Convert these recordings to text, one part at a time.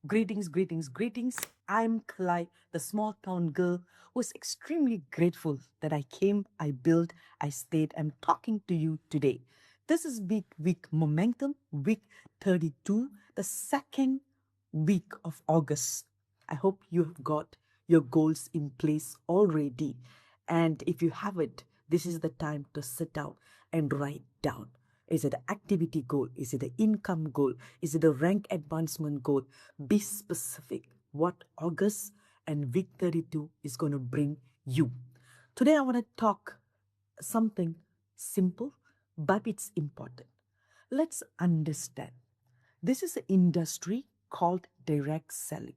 Greetings, greetings, greetings. I'm Kalai, the small town girl who is extremely grateful that I came, I built, I stayed. I'm talking to you today. This is week momentum, week 32, the second week of August. I hope you have got your goals in place already. And if you haven't, this is the time to sit down and write down. Is it an activity goal? Is it an income goal? Is it a rank advancement goal? Be specific what August and week 32 is going to bring you. Today, I want to talk something simple, but it's important. Let's understand. This is an industry called direct selling,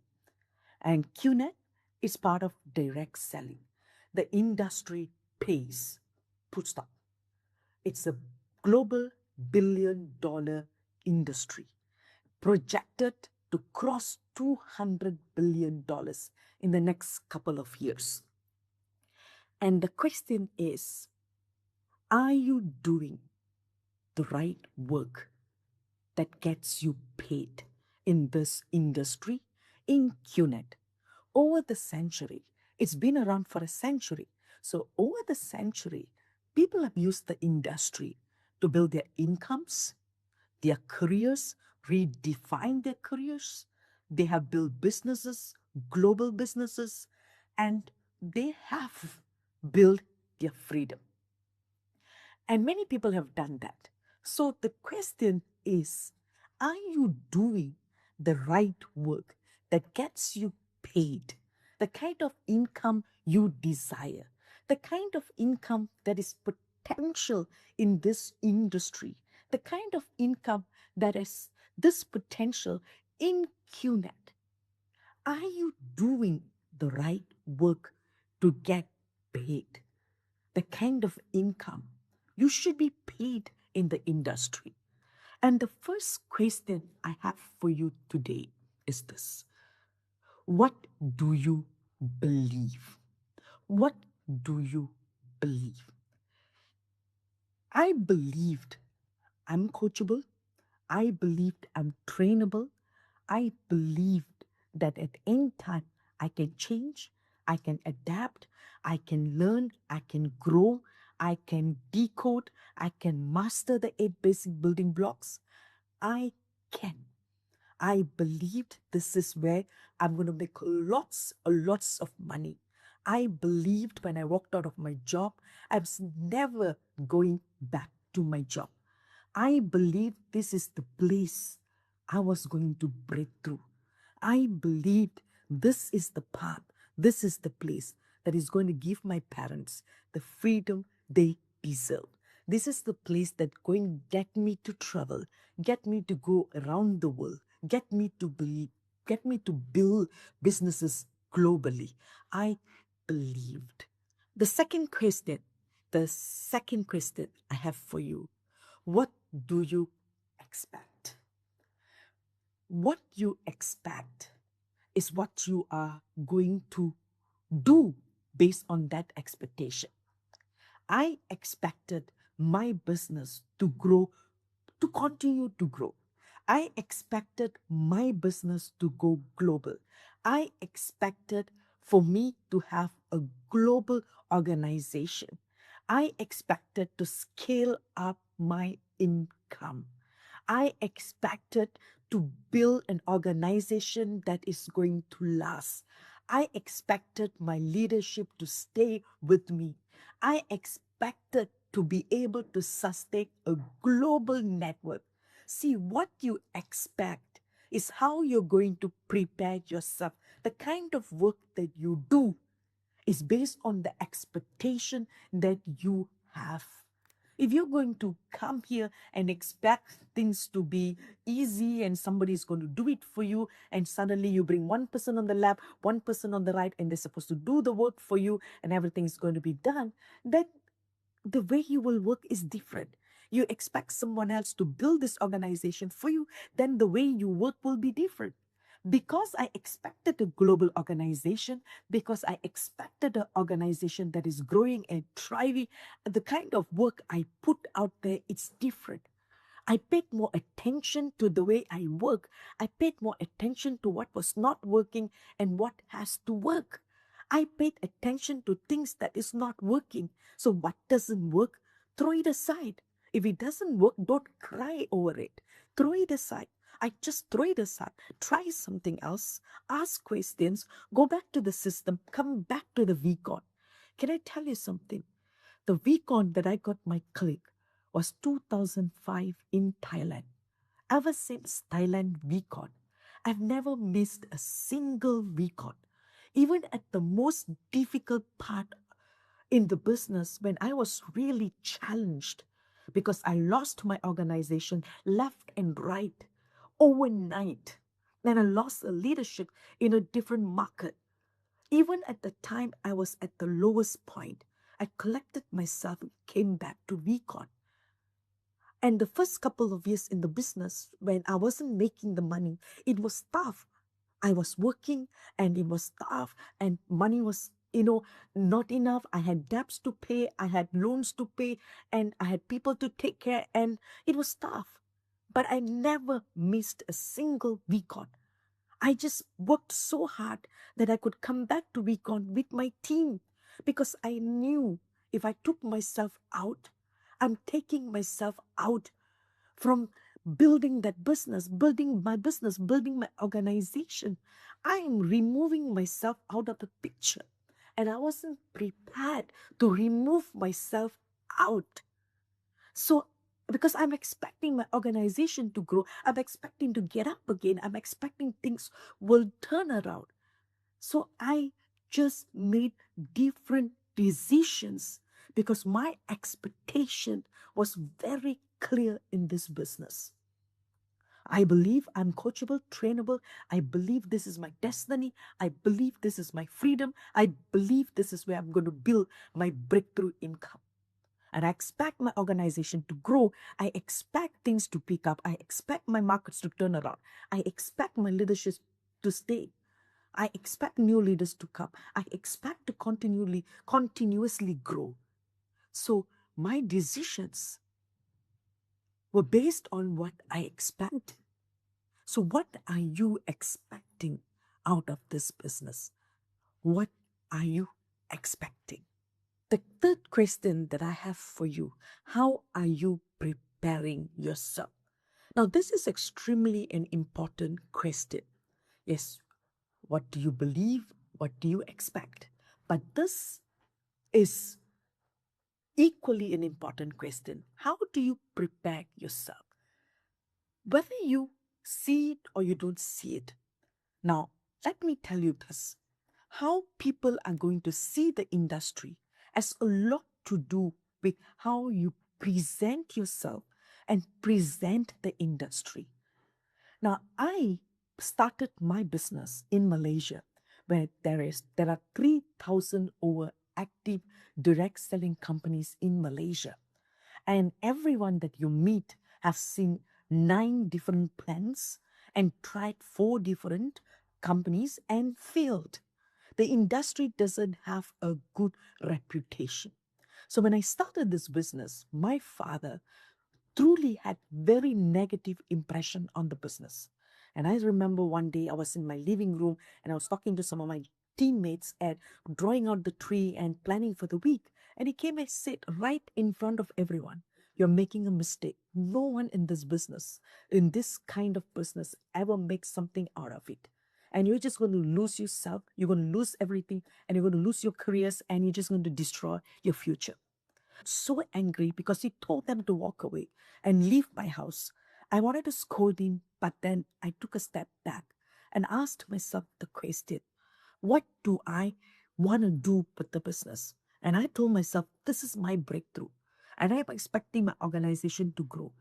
and QNet is part of direct selling. The industry pays, full stop. It's a global billion-dollar industry projected to cross $200 billion in the next couple of years. And the question is, are you doing the right work that gets you paid in this industry in QNet? Over the century, it's been around for a century. So, over the century, people have used the industry to build their incomes, their careers, redefine their careers. They have built businesses, global businesses, and they have built their freedom. And many people have done that. So the question is, are you doing the right work that gets you paid? The kind of income you desire, the kind of income that is potential in this industry, the kind of income that is this potential in QNet. Are you doing the right work to get paid? The kind of income you should be paid in the industry. And the first question I have for you today is this: what do you believe? What do you believe? I believed I'm coachable. I believed I'm trainable. I believed that at any time I can change, I can adapt, I can learn, I can grow, I can decode, I can master the 8 basic building blocks. I can. I believed this is where I'm going to make lots of money. I believed when I walked out of my job, I was never going back to my job. I believed this is the place I was going to break through. I believed this is the path, this is the place that is going to give my parents the freedom they deserve. This is the place that's going to get me to travel, get me to go around the world, get me to build businesses globally. I believed. The second question, the second question I have for you: what do you expect? What you expect is what you are going to do based on that expectation. I expected my business to grow, to continue to grow. I expected my business to go global. I expected for me to have a global organization. I expected to scale up my income. I expected to build an organization that is going to last. I expected my leadership to stay with me. I expected to be able to sustain a global network. See, what you expect is how you're going to prepare yourself. The kind of work that you do is based on the expectation that you have. If you're going to come here and expect things to be easy and somebody is going to do it for you, and suddenly you bring one person on the left, one person on the right, and they're supposed to do the work for you and everything is going to be done, then the way you will work is different. You expect someone else to build this organization for you, then the way you work will be different. Because I expected a global organization, because I expected an organization that is growing and thriving, the kind of work I put out there, it's different. I paid more attention to the way I work. I paid more attention to what was not working and what has to work. I paid attention to things that is not working. So what doesn't work, throw it aside. If it doesn't work, don't cry over it. Throw it aside. I just throw it aside. Try something else. Ask questions. Go back to the system. Come back to the VCon. Can I tell you something? The VCon that I got my click was 2005 in Thailand. Ever since Thailand VCon, I've never missed a single VCon. Even at the most difficult part in the business when I was really challenged because I lost my organization left and right overnight. Then I lost a leadership in a different market. Even at the time I was at the lowest point, I collected myself and came back to VCon. And the first couple of years in the business, when I wasn't making the money, it was tough. I was working and it was tough, and money was, not enough. I had debts to pay, I had loans to pay, and I had people to take care, and it was tough. But I never missed a single VCon. I just worked so hard that I could come back to Recon with my team because I knew if I took myself out, I'm taking myself out from building building my organization. I am removing myself out of the picture. And I wasn't prepared to remove myself out. So, because I'm expecting my organization to grow, I'm expecting to get up again, I'm expecting things will turn around. So, I just made different decisions because my expectation was very clear in this business. I believe I'm coachable, trainable. I believe this is my destiny. I believe this is my freedom. I believe this is where I'm going to build my breakthrough income. And I expect my organization to grow. I expect things to pick up. I expect my markets to turn around. I expect my leadership to stay. I expect new leaders to come. I expect to continuously grow. So my decisions were based on what I expect. So what are you expecting out of this business? What are you expecting? The third question that I have for you, how are you preparing yourself? Now, this is extremely an important question. Yes, what do you believe? What do you expect? But this is equally an important question. How do you prepare yourself? Whether you see it or you don't see it. Now, let me tell you this. How people are going to see the industry has a lot to do with how you present yourself and present the industry. Now, I started my business in Malaysia where there are 3,000 over active direct selling companies in Malaysia. And everyone that you meet has seen 9 different plans and tried 4 different companies and failed. The industry doesn't have a good reputation. So when I started this business, my father truly had very negative impression on the business. And I remember one day I was in my living room and I was talking to some of my teammates and drawing out the tree and planning for the week. And he came and said right in front of everyone, "You're making a mistake. No one in this business, in this kind of business, ever makes something out of it. And you're just going to lose yourself, you're going to lose everything, and you're going to lose your careers, and you're just going to destroy your future." So angry because he told them to walk away and leave my house. I wanted to scold him, but then I took a step back and asked myself the question, what do I want to do with the business? And I told myself, this is my breakthrough. And I'm expecting my organization to grow.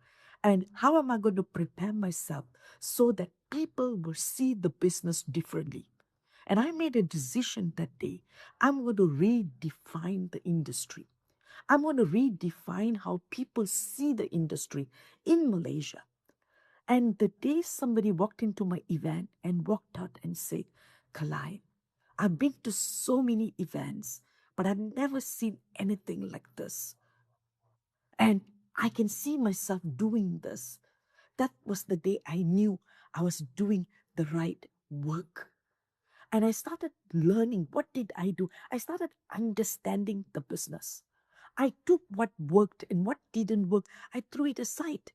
And how am I going to prepare myself so that people will see the business differently? And I made a decision that day. I'm going to redefine the industry. I'm going to redefine how people see the industry in Malaysia. And the day somebody walked into my event and walked out and said, "Kalai, I've been to so many events, but I've never seen anything like this. And I can see myself doing this. that was the day I knew I was doing the right work. And I started learning. What did I do? I started understanding the business. I took what worked and what didn't work, I threw it aside.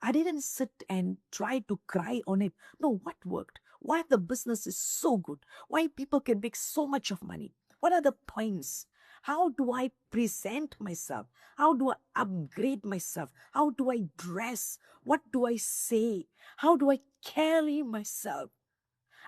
I didn't sit and try to cry on it. No, what worked? Why the business is so good? Why people can make so much of money? What are the points? How do I present myself? How do I upgrade myself? How do I dress? What do I say? How do I carry myself?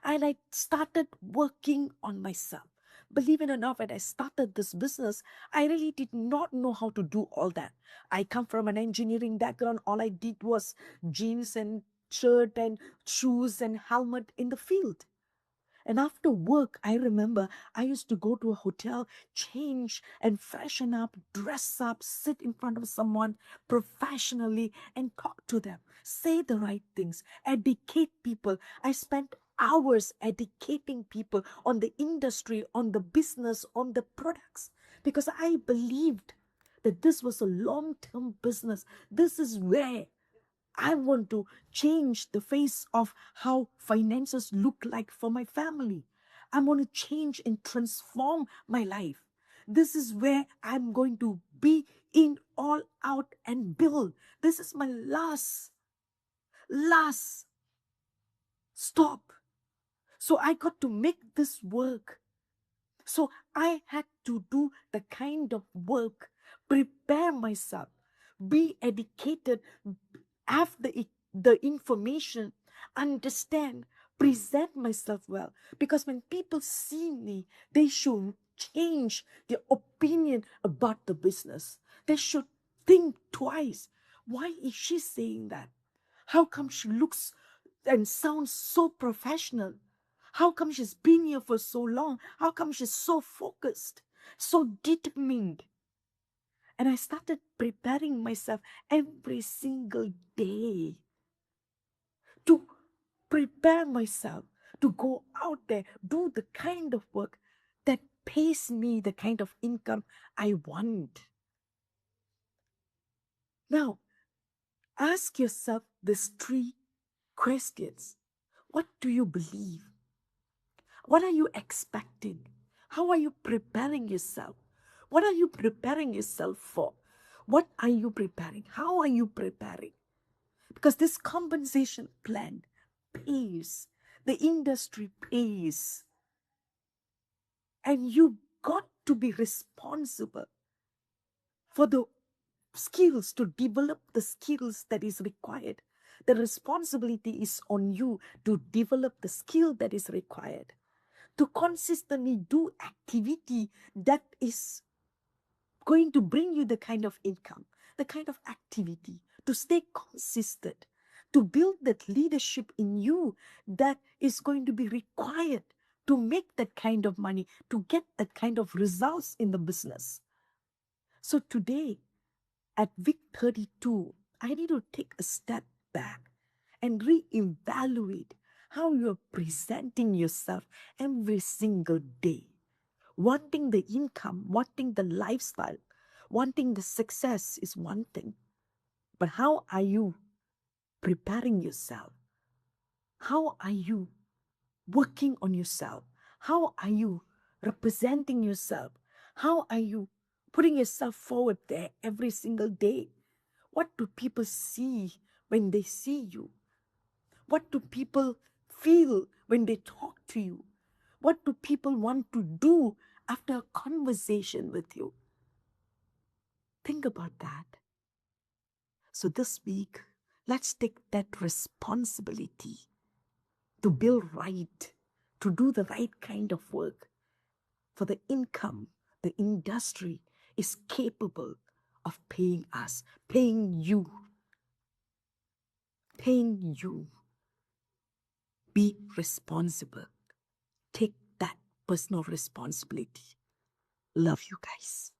And I started working on myself. Believe it or not, when I started this business, I really did not know how to do all that. I come from an engineering background. All I did was jeans and shirt and shoes and helmet in the field. And after work, I remember I used to go to a hotel, change and freshen up, dress up, sit in front of someone professionally and talk to them, say the right things, educate people. I spent hours educating people on the industry, on the business, on the products, because I believed that this was a long-term business. This is where I want to change the face of how finances look like for my family. I want to change and transform my life. This is where I'm going to be in all out and build. This is my last stop. So I got to make this work. So I had to do the kind of work, prepare myself, be educated, have the information, understand, present myself well. Because when people see me, they should change their opinion about the business. They should think twice. Why is she saying that? How come she looks and sounds so professional? How come she's been here for so long? How come she's so focused, so determined? And I started preparing myself every single day to prepare myself to go out there, do the kind of work that pays me the kind of income I want. Now, ask yourself these three questions. What do you believe? What are you expecting? How are you preparing yourself? What are you preparing yourself for? What are you preparing? How are you preparing? Because this compensation plan pays, the industry pays, and you got to be responsible for the skills, to develop the skills that is required. The responsibility is on you to develop the skill that is required, to consistently do activity that is going to bring you the kind of income, the kind of activity, to stay consistent, to build that leadership in you that is going to be required to make that kind of money, to get that kind of results in the business. So today, at week 32, I need to take a step back and reevaluate how you're presenting yourself every single day. Wanting the income, wanting the lifestyle, wanting the success is one thing. But how are you preparing yourself? How are you working on yourself? How are you representing yourself? How are you putting yourself forward there every single day? What do people see when they see you? What do people feel when they talk to you? What do people want to do after a conversation with you? Think about that. So this week, let's take that responsibility to build right, to do the right kind of work. For the income, the industry is capable of paying us, paying you, paying you. Be responsible. Take that personal responsibility. Love you guys.